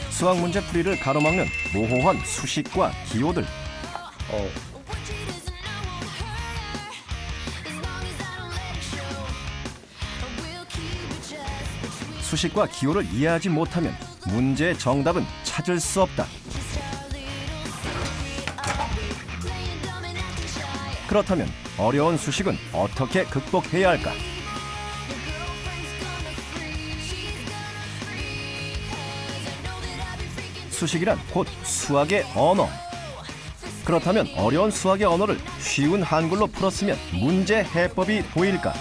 수학 문제 풀이를 가로막는 모호한 수식과 기호들. 수식과 기호를 이해하지 못하면 문제의 정답은 찾을 수 없다. 그렇다면 어려운 수식은 어떻게 극복해야 할까? 수식이란 곧 수학의 언어. 그렇다면 어려운 수학의 언어를 쉬운 한글로 풀었으면 문제 해법이 보일까?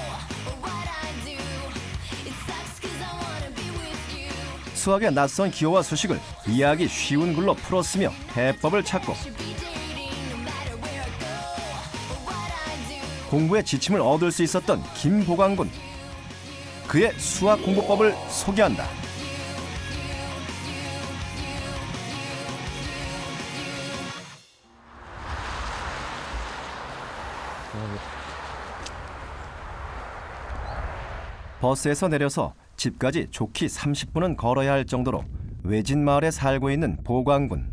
수학의 낯선 기호와 수식을 이해하기 쉬운 글로 풀었으며 해법을 찾고 공부에 지침을 얻을 수 있었던 김보광군. 그의 수학 공부법을 소개한다. 버스에서 내려서 집까지 좋게 30분은 걸어야 할 정도로 외진 마을에 살고 있는 보광군.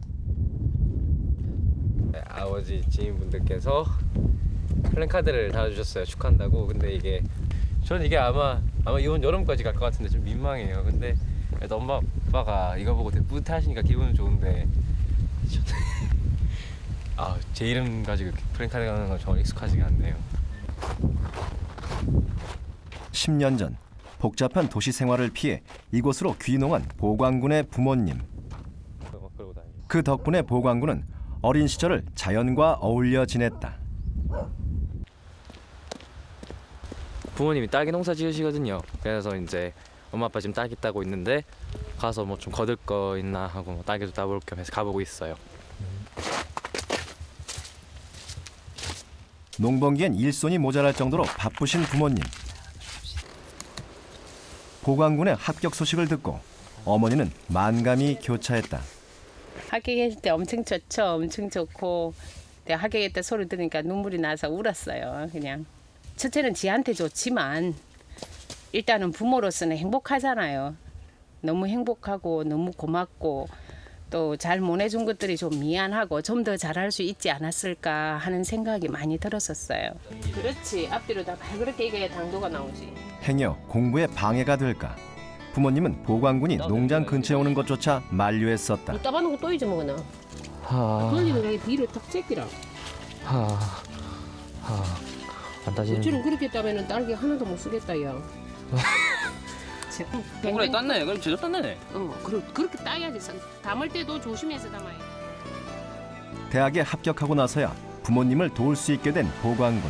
아버지 지인분들께서 플랜카드를 달아주셨어요. 축하한다고. 근데 저는 이게 아마 이번 여름까지 갈 것 같은데 좀 민망해요. 근데 그래도 엄마 아빠가 이거 보고 되게 뿌듯하시니까 기분은 좋은데 제 이름 가지고 이렇게 플랜카드 가는 건 정말 익숙하지가 않네요. 10년 전 복잡한 도시 생활을 피해 이곳으로 귀농한 보광군의 부모님. 그 덕분에 보광군은 어린 시절을 자연과 어울려 지냈다. 부모님이 딸기 농사 지으시거든요. 그래서 이제 엄마 아빠 지금 딸기 따고 있는데 가서 뭐 좀 거둘 거 있나 하고 뭐 딸기도 따볼 겸 해서 가보고 있어요. 농번기엔 일손이 모자랄 정도로 바쁘신 부모님. 보광군의 합격 소식을 듣고 어머니는 만감이 교차했다. 합격했을 때 엄청 좋죠. 엄청 좋고 합격했다 소리 들으니까 눈물이 나서 울었어요. 그냥 첫째는 지한테 좋지만 일단은 부모로서는 행복하잖아요. 너무 행복하고 너무 고맙고 또 잘 보내준 것들이 좀 미안하고 좀 더 잘할 수 있지 않았을까 하는 생각이 많이 들었었어요. 그렇지. 앞뒤로 다 그렇게 얘기해야 당도가 나오지. 행여 공부에 방해가 될까? 부모님은 보광군이 농장 근처에 오는 것조차 만류했었다. 이따 놓고 또 잊어먹으나. 돌리는 게 뒤로 탁 제끼라. 안 따지는. 너처럼 그렇게 따면은 딸기 하나도 못 쓰겠다 야. 그래 땄네. 그럼 제대로 땄네. 그렇게 따야지. 담을 때도 조심해서 담아야 돼. 대학에 합격하고 나서야 부모님을 도울 수 있게 된 보광군.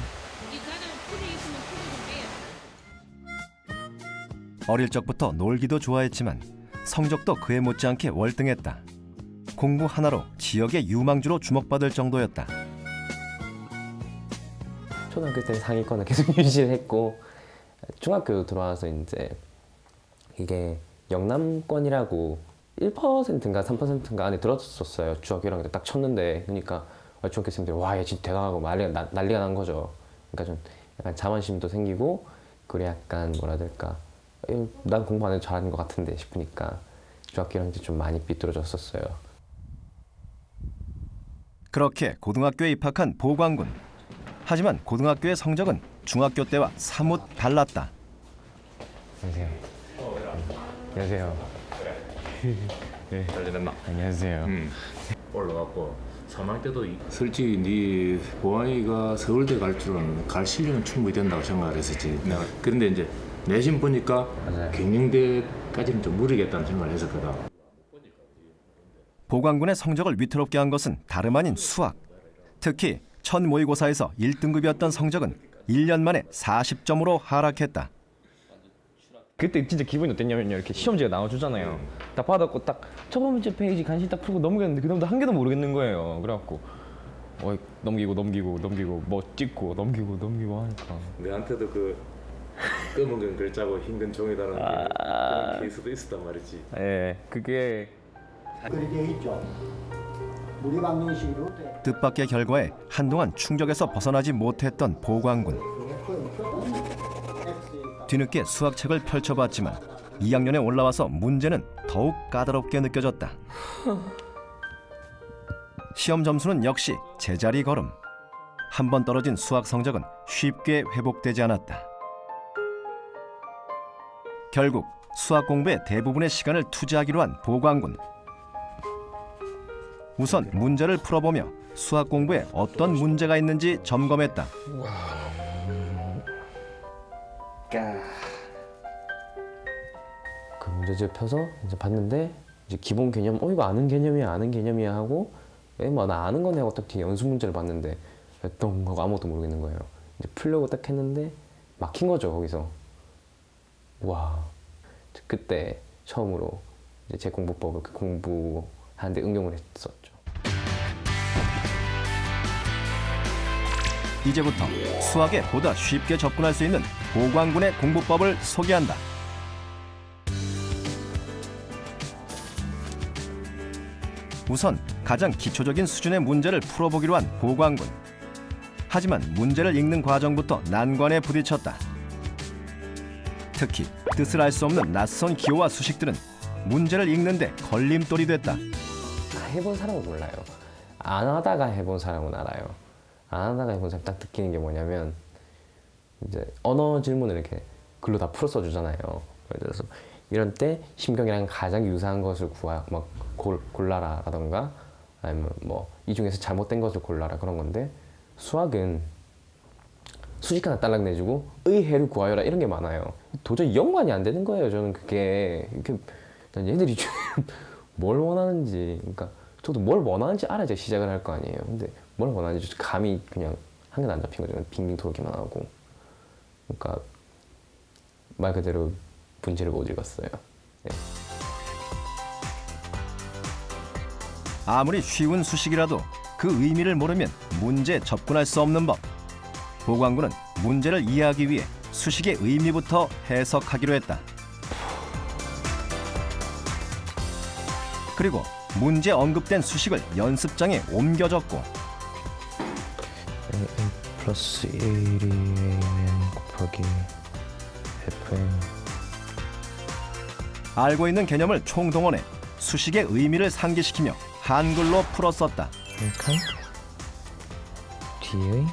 어릴 적부터 놀기도 좋아했지만 성적도 그에 못지않게 월등했다. 공부 하나로 지역의 유망주로 주목받을 정도였다. 초등학교 때 상위권을 계속 유지를 했고 중학교 들어와서 이제 이게 영남권이라고 1%인가 3%인가 안에 들었었어요. 중학교 1학년 때 딱 쳤는데 그러니까 중학교 생들이 와 얘 진짜 대단하고 난리가 난 거죠. 그러니까 좀 약간 자만심도 생기고 그래 약간 뭐라 해야 될까 난 공부 안 해도 잘하는 것 같은데 싶으니까 중학교 1학년 때 좀 많이 삐뚤어졌었어요. 그렇게 고등학교에 입학한 보광군. 하지만 고등학교의 성적은 중학교 때와 사뭇 달랐다. 안녕하세요. 안녕하세요. 네. 잘 지냈나? 안녕하세요. 올라갔고 3학년 때도 솔직히 네 보아이가 서울대 갈 줄은 갈 실력은 충분히 된다고 생각을 했었지. 그런데 이제 내신 보니까 맞아요. 경영대까지는 좀 무리겠다는 생각을 했었거든. 보광군의 성적을 위태롭게 한 것은 다름 아닌 수학. 특히 첫 모의고사에서 1등급이었던 성적은 1년 만에 40점으로 하락했다. 그때 진짜 기분이 어땠냐면요. 이렇게 시험지가 나와주잖아요. 딱 받았고 딱 첫 번째 페이지 간신히 딱 풀고 넘겼는데 그다음부터 한 개도 모르겠는 거예요. 그래갖고 넘기고 뭐 찍고 넘기고 하니까 내한테도 그 검은 글자고 흰 종이다라는 그런 케이스도 있었단 말이지. 예, 그게 그렇게 있죠. 무리방정식으로 뜻밖의 결과에 한동안 충격에서 벗어나지 못했던 보광군. 뒤늦게 수학책을 펼쳐봤지만 2학년에 올라와서 문제는 더욱 까다롭게 느껴졌다. 시험 점수는 역시 제자리 걸음. 한 번 떨어진 수학 성적은 쉽게 회복되지 않았다. 결국 수학 공부에 대부분의 시간을 투자하기로 한 보광군. 우선 문제를 풀어보며 수학 공부에 어떤 문제가 있는지 점검했다. 그 문제집 펴서 이제 봤는데 이제 기본 개념, 이거 아는 개념이야 하고, 뭐 나 아는 거네 하고 딱 뒤에 연습 문제를 봤는데 똥 하고 아무것도 모르겠는 거예요. 이제 풀려고 딱 했는데 막힌 거죠 거기서. 와, 그때 처음으로 이제 제 공부법을 공부하는데 응용을 했었죠. 이제부터 수학에 보다 쉽게 접근할 수 있는 보광군의 공부법을 소개한다. 우선 가장 기초적인 수준의 문제를 풀어보기로 한 보광군. 하지만 문제를 읽는 과정부터 난관에 부딪혔다. 특히 뜻을 알 수 없는 낯선 기호와 수식들은 문제를 읽는데 걸림돌이 됐다. 해본 사람은 몰라요. 안 하다가 해본 사람은 알아요. 안 하다가 해본 사람 딱 느끼는 게 뭐냐면 이제 언어 질문을 이렇게 글로 다 풀어 써주잖아요. 그래서 이런 때 심경이랑 가장 유사한 것을 골라라라던가 아니면 뭐 이 중에서 잘못된 것을 골라라 그런 건데 수학은 수식 하나 딸랑 내주고 의해를 구하여라 이런 게 많아요. 도저히 연관이 안 되는 거예요. 저는 그게 얘들이 뭘 원하는지, 그러니까 저도 뭘 원하는지 알아야 시작을 할 거 아니에요. 근데 뭘 원하는지 감이 그냥 한 개도 안 잡힌 거죠. 빙빙 돌기만 하고. 그러니까 말 그대로 문제를 못 읽었어요. 네. 아무리 쉬운 수식이라도 그 의미를 모르면 문제에 접근할 수 없는 법. 보광군은 문제를 이해하기 위해 수식의 의미부터 해석하기로 했다. 그리고 문제에 언급된 수식을 연습장에 옮겨 적고 n 플러스 1이 a는 곱하기 fn. 알고 있는 개념을 총동원해 수식의 의미를 상기시키며 한글로 풀어 썼다. 칸 D의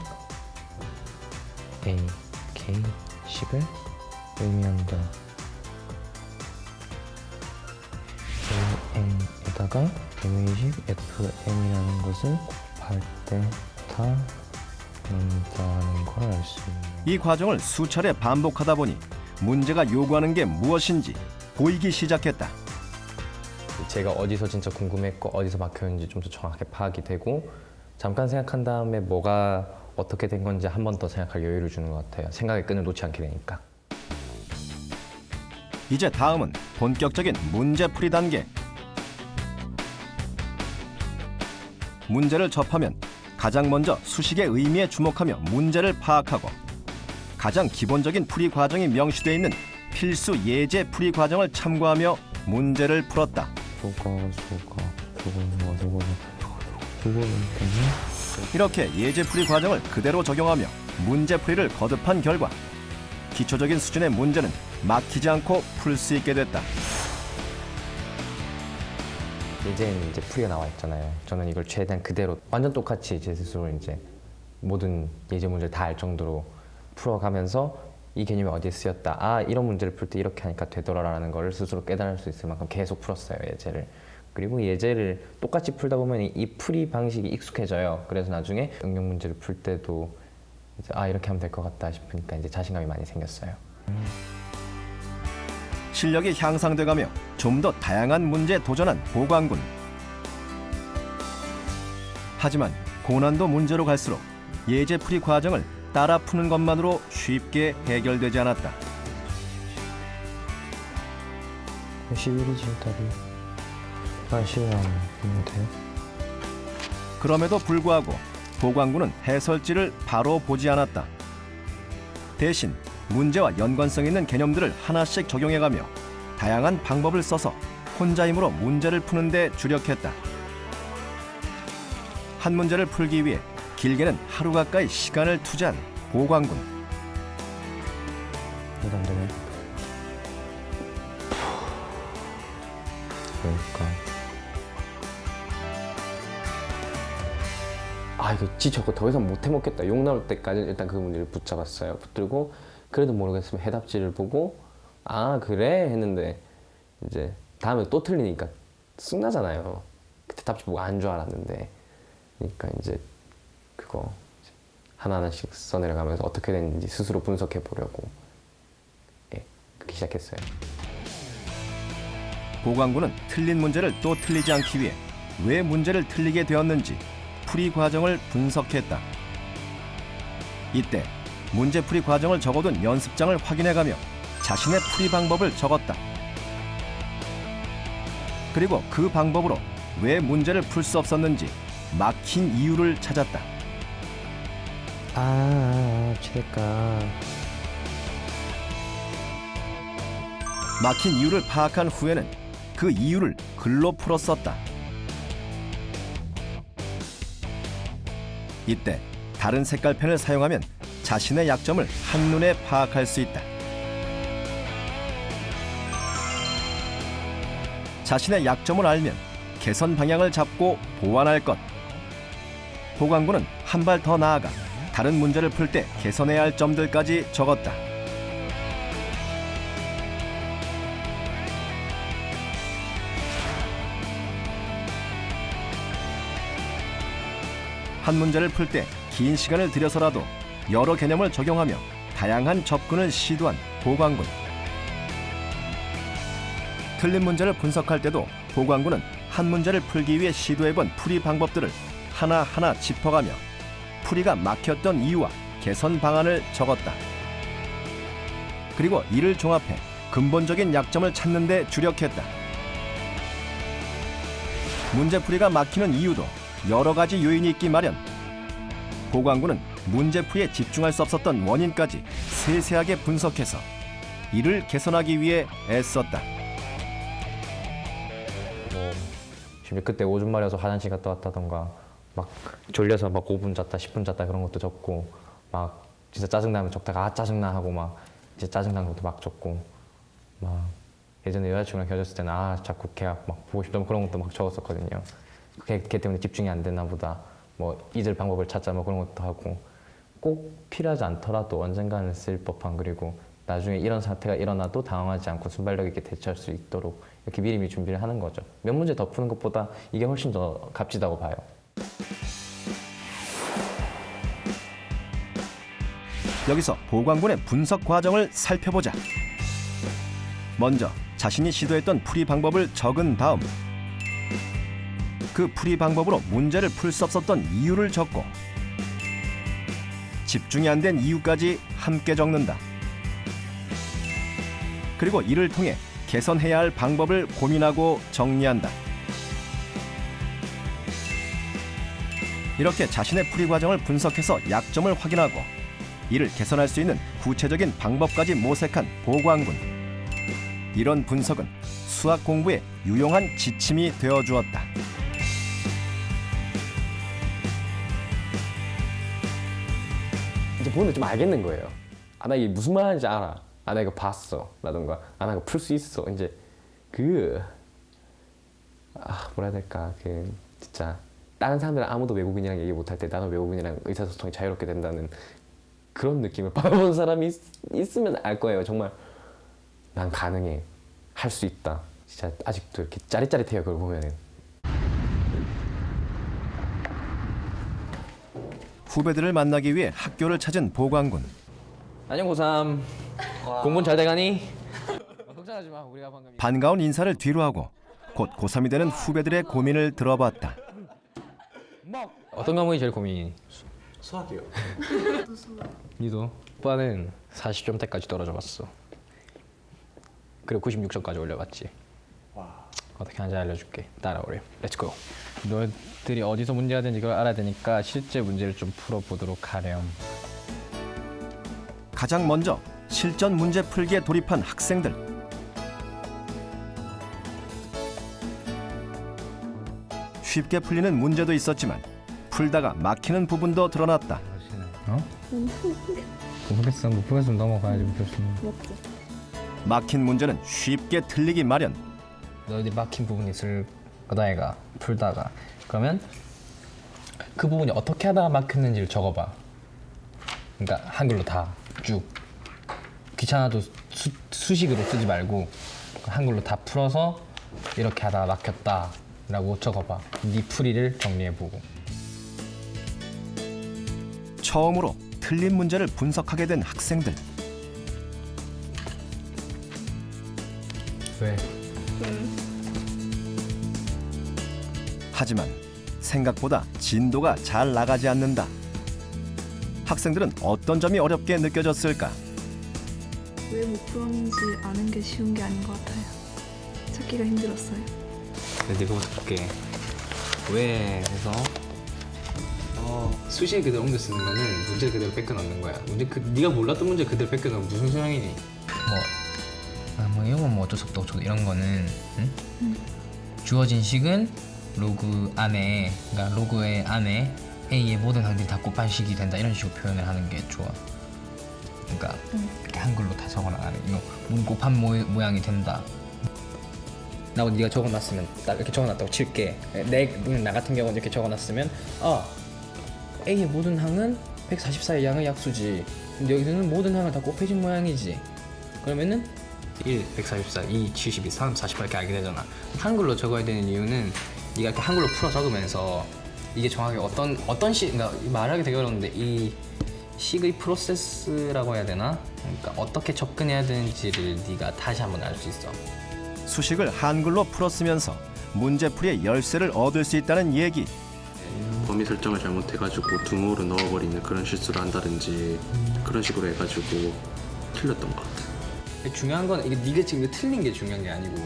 A, K, 10을 의미한다. AN에다가 M20, FN이라는 것을 곱할 때 다 넣는다는 걸 알 수 있는. 이 과정을 수차례 반복하다 보니 문제가 요구하는 게 무엇인지 보이기 시작했다. 제가 어디서 진짜 궁금했고 어디서 막혔는지 좀 더 정확하게 파악이 되고 잠깐 생각한 다음에 뭐가 어떻게 된 건지 한 번 더 생각할 여유를 주는 것 같아요. 생각의 끈을 놓지 않게 되니까. 이제 다음은 본격적인 문제풀이 단계. 문제를 접하면 가장 먼저 수식의 의미에 주목하며 문제를 파악하고 가장 기본적인 풀이 과정이 명시되어 있는 필수 예제 풀이 과정을 참고하며 문제를 풀었다. 이렇게 예제풀이 과정을 그대로 적용하며 문제풀이를 거듭한 결과 기초적인 수준의 문제는 막히지 않고 풀 수 있게 됐다. 예제는 이제 풀이가 나와 있잖아요. 저는 이걸 최대한 그대로 완전 똑같이 제 스스로 이제 모든 예제 문제를 다 알 정도로 풀어가면서 이 개념이 어디에 쓰였다. 아, 이런 문제를 풀 때 이렇게 하니까 되더라라는 걸 스스로 깨달을 수 있을 만큼 계속 풀었어요, 예제를. 그리고 예제를 똑같이 풀다 보면 이 풀이 방식이 익숙해져요. 그래서 나중에 응용 문제를 풀 때도 이제 아, 이렇게 하면 될 것 같다 싶으니까 이제 자신감이 많이 생겼어요. 실력이 향상돼가며 좀 더 다양한 문제에 도전한 보광군. 하지만 고난도 문제로 갈수록 예제풀이 과정을 따라 푸는 것만으로 쉽게 해결되지 않았다. 11이지 답이. 11을 하면 돼요? 그럼에도 불구하고 보광군은 해설지를 바로 보지 않았다. 대신 문제와 연관성 있는 개념들을 하나씩 적용해가며 다양한 방법을 써서 혼자 힘으로 문제를 푸는 데 주력했다. 한 문제를 풀기 위해 길게는 하루 가까이 시간을 투자한 보광군. 이거 안 되네. 그러니까 이거 지쳤고 더 이상 못 해먹겠다. 욕 나올 때까지 일단 그 문제를 붙잡았어요. 붙들고 그래도 모르겠으면 해답지를 보고 아 그래 했는데 이제 다음에 또 틀리니까 쑥나잖아요. 그때 답지 보고 안 줄 알았는데 그러니까 이제 그거 하나하나씩 써내려가면서 어떻게 됐는지 스스로 분석해 보려고 그렇게 시작했어요. 보광군은 틀린 문제를 또 틀리지 않기 위해 왜 문제를 틀리게 되었는지 풀이 과정을 분석했다. 이때 문제풀이 과정을 적어둔 연습장을 확인해가며 자신의 풀이 방법을 적었다. 그리고 그 방법으로 왜 문제를 풀 수 없었는지 막힌 이유를 찾았다. 최대가 막힌 이유를 파악한 후에는 그 이유를 글로 풀었었다. 이때 다른 색깔 펜을 사용하면 자신의 약점을 한눈에 파악할 수 있다. 자신의 약점을 알면 개선 방향을 잡고 보완할 것. 보광군은 한 발 더 나아가 다른 문제를 풀 때 개선해야 할 점들까지 적었다. 한 문제를 풀 때 긴 시간을 들여서라도 여러 개념을 적용하며 다양한 접근을 시도한 보광군. 틀린 문제를 분석할 때도 보광군은 한 문제를 풀기 위해 시도해본 풀이 방법들을 하나하나 짚어가며 풀이가 막혔던 이유와 개선 방안을 적었다. 그리고 이를 종합해 근본적인 약점을 찾는 데 주력했다. 문제풀이가 막히는 이유도 여러 가지 요인이 있기 마련. 보광군은 문제풀이에 집중할 수 없었던 원인까지 세세하게 분석해서 이를 개선하기 위해 애썼다. 심지어 그때 오줌 마려서 화장실 갔다 왔다던가 막 졸려서 막 5분 잤다 10분 잤다 그런 것도 적고 막 진짜 짜증나면 적다가 짜증나 하고 막 이제 짜증나는 것도 막 적고 막 예전에 여자친구랑 헤어졌을 때는 자꾸 걔 막 보고 싶다 그런 것도 막 적었었거든요. 걔 때문에 집중이 안 됐나 보다 뭐 잊을 방법을 찾자 뭐 그런 것도 하고 꼭 필요하지 않더라도 언젠가는 쓸 법한 그리고 나중에 이런 사태가 일어나도 당황하지 않고 순발력 있게 대처할 수 있도록 이렇게 미리미리 준비를 하는 거죠. 몇 문제 더 푸는 것보다 이게 훨씬 더 값지다고 봐요. 여기서 보광군의 분석 과정을 살펴보자. 먼저 자신이 시도했던 풀이 방법을 적은 다음 그 풀이 방법으로 문제를 풀 수 없었던 이유를 적고 집중이 안 된 이유까지 함께 적는다. 그리고 이를 통해 개선해야 할 방법을 고민하고 정리한다. 이렇게 자신의 풀이 과정을 분석해서 약점을 확인하고 이를 개선할 수 있는 구체적인 방법까지 모색한 보광군. 이런 분석은 수학 공부에 유용한 지침이 되어주었다. 이제 보는데 좀 알겠는 거예요. 나 이게 무슨 말하는지 알아. 나 이거 봤어. 라든가 나 이거 풀 수 있어. 이제 뭐라 해야 될까. 진짜 다른 사람들은 아무도 외국인이랑 얘기 못할 때 나는 외국인이랑 의사소통이 자유롭게 된다는 그런 느낌을 받아본 사람이 있으면 알 거예요. 정말 난 가능해. 할 수 있다. 진짜 아직도 이렇게 짜릿짜릿해요. 그걸 보면은. 후배들을 만나기 위해 학교를 찾은 보광군. 안녕 고3 공부는 잘 돼가니? 걱정하지 마 우리가 방금 반가운 인사를 뒤로 하고 곧 고3이 되는 후배들의 고민을 들어봤다. 어떤 과목이 제일 고민이니? 수학이요. 니도? 오빠는 40점대까지 떨어져 봤어. 그리고 96점까지 올려봤지. 어떻게 하는지 알려줄게. 따라오래. 렛츠고. 너희들이 어디서 문제가 되는지 그걸 알아야 되니까 실제 문제를 좀 풀어보도록 하렴. 가장 먼저 실전 문제 풀기에 돌입한 학생들. 쉽게 풀리는 문제도 있었지만 풀다가 막히는 부분도 드러났다. 모르겠어. 못 풀겠으면 넘어가야지. 막힌 문제는 쉽게 틀리기 마련. 너희들이 막힌 부분이 있을 거다 얘가 풀다가 그러면 그 부분이 어떻게 하다가 막혔는지를 적어봐. 그러니까 한글로 다 쭉 귀찮아도 수식으로 쓰지 말고 한글로 다 풀어서 이렇게 하다가 막혔다 라고 적어봐. 네 풀이를 정리해보고. 처음으로 틀린 문제를 분석하게 된 학생들. 왜? 하지만 생각보다 진도가 잘 나가지 않는다. 학생들은 어떤 점이 어렵게 느껴졌을까? 왜 못 풀었는지 아는 게 쉬운 게 아닌 것 같아요. 찾기가 힘들었어요. 네가부터 볼게. 왜 해서 수시에 그대로 옮겨 쓰는 거는 문제 그대로 뺏겨 넣는 거야. 문제 네가 몰랐던 문제 그대로 뺏겨 넣으면 무슨 소용이니? 뭐 이런 건 뭐 어쩔 수 없다고 쳐도 이런 거는 주어진 식은 로그 안에, 그러니까 로그의 안에 A의 모든 항들이 다 곱한식이 된다 이런 식으로 표현을 하는 게 좋아. 그러니까 이렇게 한글로 다 적어놔가는 이거 문 곱한 모양이 된다. 라고 네가 적어놨으면 딱 이렇게 적어놨다고 칠게. 나 같은 경우는 이렇게 적어놨으면 A의 모든 항은 144의 양의 약수지. 근데 여기서는 모든 항을 다 곱해진 모양이지. 그러면은 1, 144, 2, 72, 3, 48 이렇게 알게 되잖아. 한글로 적어야 되는 이유는 네가 이렇게 한글로 풀어 적으면서 이게 정확히 어떤 식, 그러니까 말하기 되게 어려운데 이 식의 프로세스라고 해야 되나? 그러니까 어떻게 접근해야 되는지를 네가 다시 한번 알 수 있어. 수식을 한글로 풀었으면서 문제풀이의 열쇠를 얻을 수 있다는 얘기. 범위 설정을 잘못해가지고 둥으로 넣어버리는 그런 실수를 한다든지 그런 식으로 해가지고 틀렸던 것 같아요. 중요한 건 이게 네가 지금 이거 틀린 게 중요한 게 아니고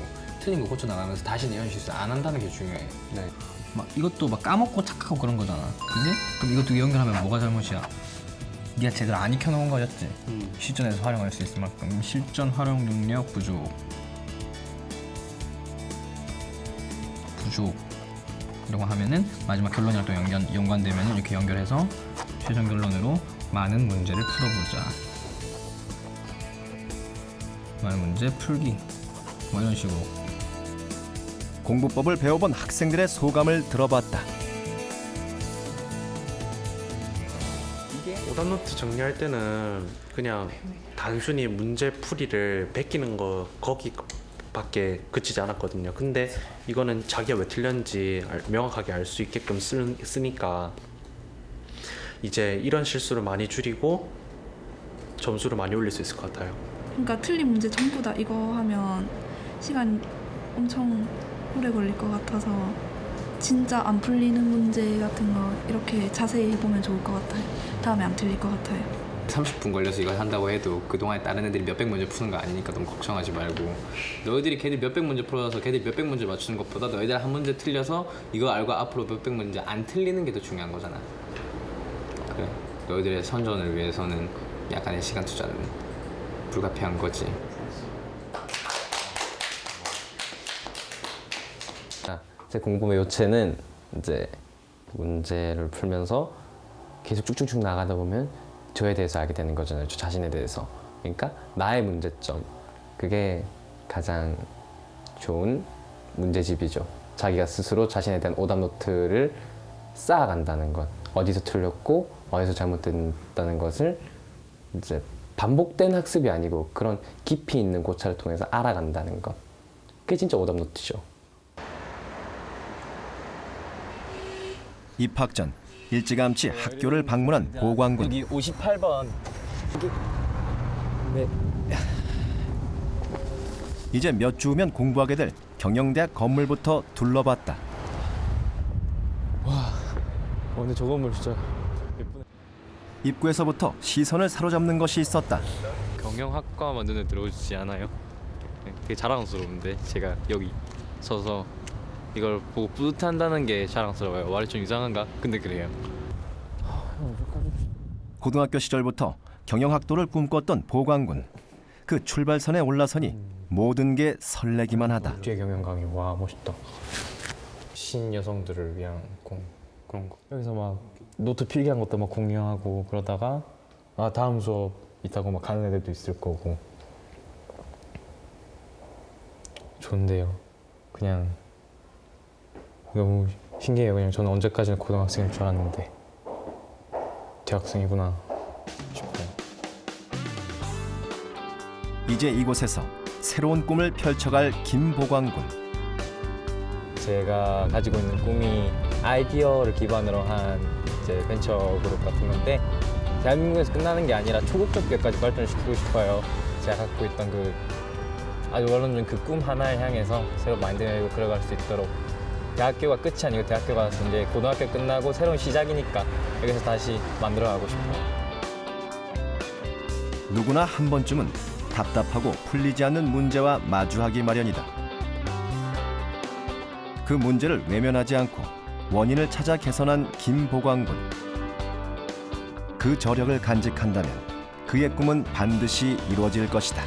틀린 거 고쳐 나가면서 다시는 이런 실수 안 한다는 게 중요해. 네. 막 이것도 막 까먹고 착각하고 그런 거잖아. 그지? 그럼 이것도 연결하면 뭐가 잘못이야? 네가 제대로 안 익혀놓은 거였지. 실전에서 활용할 수 있을 만큼 실전 활용 능력 부족. 이라고 하면은 마지막 결론이랑 또 연관되면 이렇게 연결해서 최종 결론으로 많은 문제를 풀어보자. 많은 문제 풀기. 뭐 이런 식으로. 공부법을 배워본 학생들의 소감을 들어봤다. 오답노트 정리할 때는 그냥 단순히 문제 풀이를 베끼는 거 거기밖에 그치지 않았거든요. 근데 이거는 자기가 왜 틀렸는지 명확하게 알 수 있게끔 쓰니까 이제 이런 실수를 많이 줄이고 점수를 많이 올릴 수 있을 것 같아요. 그러니까 틀린 문제 전부 다 이거 하면 시간 엄청 오래 걸릴 것 같아서 진짜 안 풀리는 문제 같은 거 이렇게 자세히 보면 좋을 것 같아요. 다음에 안 틀릴 것 같아요. 30분 걸려서 이걸 한다고 해도 그동안에 다른 애들이 몇백 문제 푸는 거 아니니까 너무 걱정하지 말고 너희들이 걔들 몇백 문제 풀어서 걔들 몇백 문제 맞추는 것보다 너희들 한 문제 틀려서 이거 알고 앞으로 몇백 문제 안 틀리는 게 더 중요한 거잖아. 그래. 너희들의 선전을 위해서는 약간의 시간 투자는 불가피한 거지. 제 공부의 요체는 이제 문제를 풀면서 계속 쭉쭉쭉 나가다 보면 저에 대해서 알게 되는 거잖아요. 저 자신에 대해서. 그러니까 나의 문제점. 그게 가장 좋은 문제집이죠. 자기가 스스로 자신에 대한 오답노트를 쌓아간다는 것. 어디서 틀렸고 어디서 잘못됐다는 것을 이제 반복된 학습이 아니고 그런 깊이 있는 고찰을 통해서 알아간다는 것. 그게 진짜 오답노트죠. 입학 전 일찌감치 학교를 방문한 보광군. 여기 58번. 네. 이제 몇 주 후면 공부하게 될 경영대학 건물부터 둘러봤다. 근데 저 건물 진짜 예쁘네. 입구에서부터 시선을 사로잡는 것이 있었다. 경영학과만 눈에 들어오지 않아요? 네, 되게 자랑스러운데 제가 여기 서서 이걸 보고 뿌듯한다는 게 자랑스러워요. 말이 좀 이상한가? 근데 그래요. 고등학교 시절부터 경영학도를 꿈꿨던 보광군. 그 출발선에 올라서니 모든 게 설레기만 하다. 국제 경영 강의 와 멋있다. 신여성들을 위한 그런 거. 여기서 막 노트 필기한 것도 막 공유하고 그러다가 다음 수업 있다고 막 가는 애들도 있을 거고. 좋은데요. 그냥 너무 신기해요. 그냥 저는 언제까지나 고등학생일 줄 알았는데 대학생이구나 싶어요. 이제 이곳에서 새로운 꿈을 펼쳐갈 김보광군. 제가 가지고 있는 꿈이 아이디어를 기반으로 한 이제 벤처 그룹 같은 건데 대한민국에서 끝나는 게 아니라 초국적 기업까지 발전시키고 싶어요. 제가 갖고 있던 그 아주 원론적인 그 꿈 하나를 향해서 새로운 마인드를 끌어갈 수 있도록 대학교가 끝이 아니고 대학교가 이제 고등학교 끝나고 새로운 시작이니까 여기서 다시 만들어가고 싶어요. 누구나 한 번쯤은 답답하고 풀리지 않는 문제와 마주하기 마련이다. 그 문제를 외면하지 않고 원인을 찾아 개선한 김보광군. 그 저력을 간직한다면 그의 꿈은 반드시 이루어질 것이다.